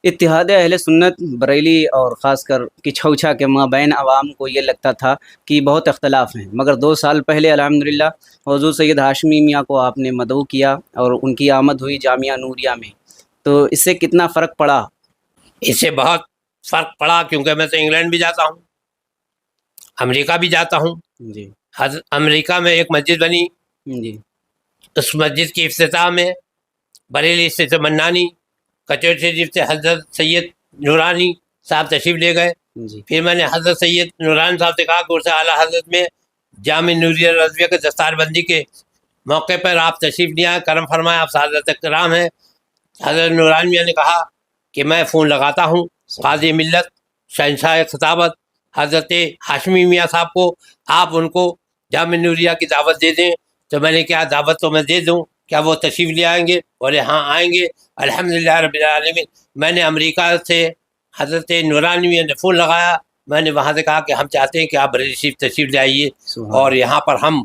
اتحاد اہل سنت بریلی اور خاص کر کچھوچھا کے مابین عوام کو یہ لگتا تھا کہ بہت اختلاف ہیں، مگر 2 سال پہلے الحمدللہ حضور سید ہاشمی میاں کو آپ نے مدعو کیا اور ان کی آمد ہوئی جامعہ نوریہ میں، تو اس سے کتنا فرق پڑا؟ اس سے بہت فرق پڑا، کیونکہ میں تو انگلینڈ بھی جاتا ہوں، امریکہ بھی جاتا ہوں۔ جی امریکہ میں ایک مسجد بنی، جی اس مسجد کی افتتاح میں بریلی سے منانی، کچوری شریف سے حضرت سید نورانی صاحب تشریف لے گئے۔ جی پھر میں نے حضرت سید نورانی صاحب سے کہا کہ اسے اعلیٰ حضرت میں جامع نوریہ رضویہ کے دستار بندی کے موقع پر آپ تشریف لے آئے، کرم فرمائے، آپ حضرت کرام ہیں۔ حضرت نورانی میاں نے کہا کہ میں فون لگاتا ہوں قاضی ملت شہنشاہ خطابت حضرت ہاشمی میاں صاحب کو، آپ ان کو جامع نوریہ کی دعوت دے دیں۔ تو میں نے کہا دعوت تو میں دے دوں، کیا وہ تشریف لے آئیں گے؟ بولے ہاں آئیں گے۔ الحمدللہ رب العالمین، میں نے امریکہ سے حضرت نورانی میاں نے فون لگایا، میں نے وہاں سے کہا کہ ہم چاہتے ہیں کہ آپ بریلی شریف تشریف لے آئیے، اور یہاں پر ہم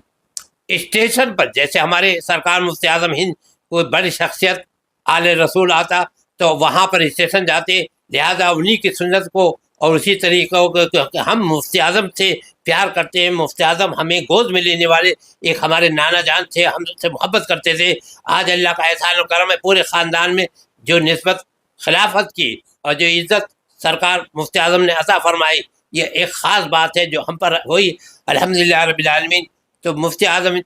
اسٹیشن پر جیسے ہمارے سرکار مفتی اعظم ہند کوئی بڑی شخصیت آل رسول آتا تو وہاں پر اسٹیشن جاتے، لہذا انہی کی سنت کو اور اسی طریقوں کو ہم مفتی اعظم سے پیار کرتے ہیں۔ مفتی اعظم ہمیں گود میں لینے والے ایک ہمارے نانا جان تھے، ہم سے محبت کرتے تھے۔ آج اللہ کا احسان و کرم ہے، پورے خاندان میں جو نسبت خلافت کی اور جو عزت سرکار مفتی اعظم نے عطا فرمائی، یہ ایک خاص بات ہے جو ہم پر ہوئی الحمدللہ رب العالمین۔ تو مفتی اعظم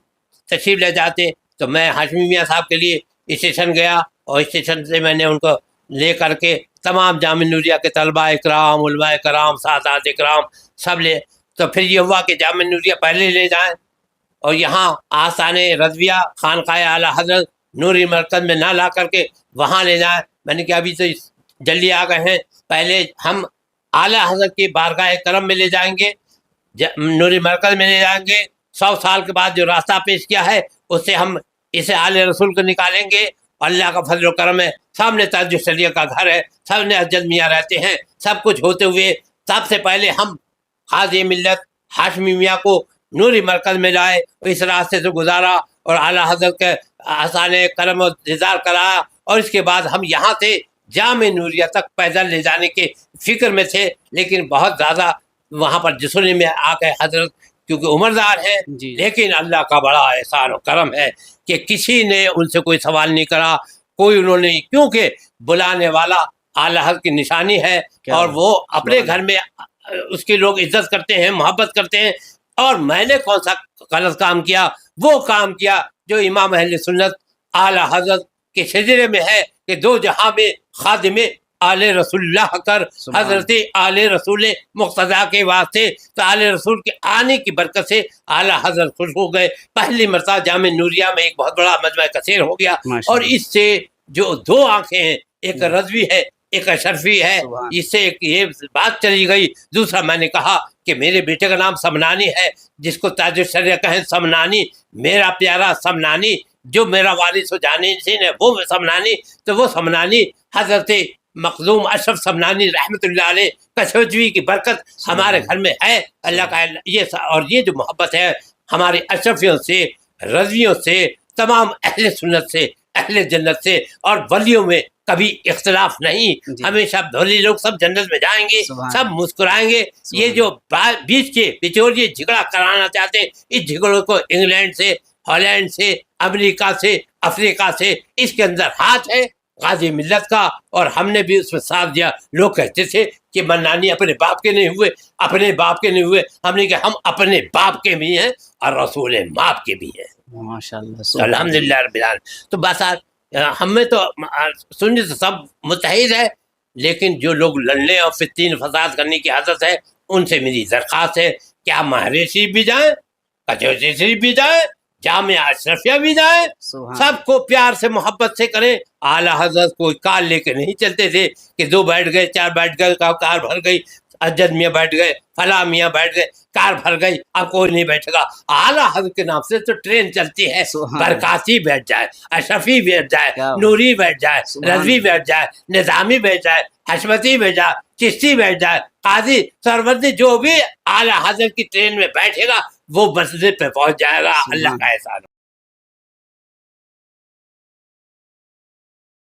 تشریف لے جاتے تو میں ہاشمی میاں صاحب کے لیے اسٹیشن گیا، اور اسٹیشن سے میں نے ان کو لے کر کے تمام جامع نوریہ کے طلباء اکرام، علماء کرام، سادات اکرام سب لے، تو پھر یہ ہوا کہ جامع نوریہ پہلے لے جائیں اور یہاں آستان رضویہ خانقاہ اعلیٰ حضرت نوری مرکز میں نہ لا کر کے وہاں لے جائیں۔ میں نے کہا ابھی تو جلدی آ گئے ہیں، پہلے ہم اعلیٰ حضرت کی بارگاہ کرم میں لے جائیں گے، نوری مرکز میں لے جائیں گے۔ 100 سال کے بعد جو راستہ پیش کیا ہے اس سے ہم اسے آل رسول کو نکالیں گے۔ اللہ کا فضل و کرم ہے، سامنے تاج الشریعہ کا گھر ہے، سب نے اجد میاں رہتے ہیں، سب کچھ ہوتے ہوئے سب سے پہلے ہم قاضی ملت ہاشمی میاں کو نوری مرکز میں لائے، اس راستے سے گزارا اور اعلیٰ حضرت کے آستان کرم و دیدار کرایا، اور اس کے بعد ہم یہاں سے جامع نوریہ تک پیدل لے جانے کے فکر میں تھے، لیکن بہت زیادہ وہاں پر جسوری میں آ گئے حضرت، کیونکہ عمردار ہیں۔ لیکن اللہ کا بڑا احسان و کرم ہے کہ کسی نے ان سے کوئی سوال نہیں کرا، کوئی انہوں نے، کیونکہ بلانے والا اعلیٰ حضرت کی نشانی ہے، اور وہ اپنے گھر میں اس کے لوگ عزت کرتے ہیں، محبت کرتے ہیں۔ اور میں نے کون سا غلط کام کیا؟ وہ کام کیا جو امام اہل سنت اعلیٰ حضرت کے شجرے میں ہے کہ دو جہاں میں خادم آل رسول اللہ کر، حضرت آل رسول مقتدیٰ کے واسطے، تو آل رسول کے آنے کی برکت سے اعلیٰ حضرت خوش ہو گئے۔ پہلی مرتبہ جامع نوریہ میں ایک بہت بڑا مجمع کثیر ہو گیا، اور اس سے جو 2 آنکھیں ہیں، ایک رضوی ہے ایک اشرفی ہے، اس سے ایک یہ بات چلی گئی۔ دوسرا میں نے کہا کہ میرے بیٹے کا نام سمنانی ہے، جس کو تاج الشریعہ کہیں سمنانی، میرا پیارا سمنانی، جو میرا والد سو جانشین ہے وہ سمنانی، تو وہ سمنانی حضرت مخدوم اشرف سمنانی رحمۃ اللہ علیہ کچھوچوی کی برکت ہمارے گھر میں ہے۔ اللہ کا یہ، اور یہ جو محبت ہے ہمارے اشرفیوں سے، رضویوں سے، تمام اہل سنت سے، اہل جنت سے، اور ولیوں میں کبھی اختلاف نہیں۔ ہمیشہ ولی لوگ سب جنت میں جائیں گے، سب مسکرائیں گے۔ یہ جو بیچ کے بچولیے جھگڑا کرانا چاہتے ہیں، اس جھگڑوں کو انگلینڈ سے، ہالینڈ سے، امریکہ سے، افریقہ سے، اس کے اندر ہاتھ ہے غازی ملت کا، اور ہم نے بھی اس میں ساتھ دیا۔ لوگ کہتے تھے کہ منانی اپنے باپ کے نہیں ہوئے، اپنے باپ کے نہیں ہوئے، ہم نے کہا ہم اپنے باپ کے بھی ہیں اور رسول ماپ کے بھی ہیں، ماشاءاللہ الحمدللہ رب العالمین۔ تو بس ہم میں تو سنت سب متحد ہے، لیکن جو لوگ لڑنے اور فتنہ فساد کرنے کی عادت ہے، ان سے میری درخواست ہے کہ آپ مہر شریف بھی جائیں، کچوری شریف بھی جائیں، جامعہ اشرفیہ بھی جائیں، سب کو پیار سے محبت سے کریں۔ اعلیٰ حضرت کوئی کار لے کے نہیں چلتے تھے کہ 2 بیٹھ گئے، 4 بیٹھ گئے، کار بھر گئی، اجد میاں بیٹھ گئے، فلاں میاں بیٹھ گئے، کار بھر گئی، اب کوئی نہیں بیٹھے گا۔ اعلیٰ حضرت کے نام سے تو ٹرین چلتی ہے، برکاتی بیٹھ جائے، اشرفی بیٹھ جائے، نوری بیٹھ جائے، رضوی بیٹھ جائے، نظامی بیٹھ جائے، حشمتی بیٹھ جائے، چشتی بیٹھ جائے، قاضی سروردی، جو بھی اعلیٰ حضرت کی ٹرین میں بیٹھے گا وہ مسجد پہ پہنچ جائے گا۔ اللہ کا احسان۔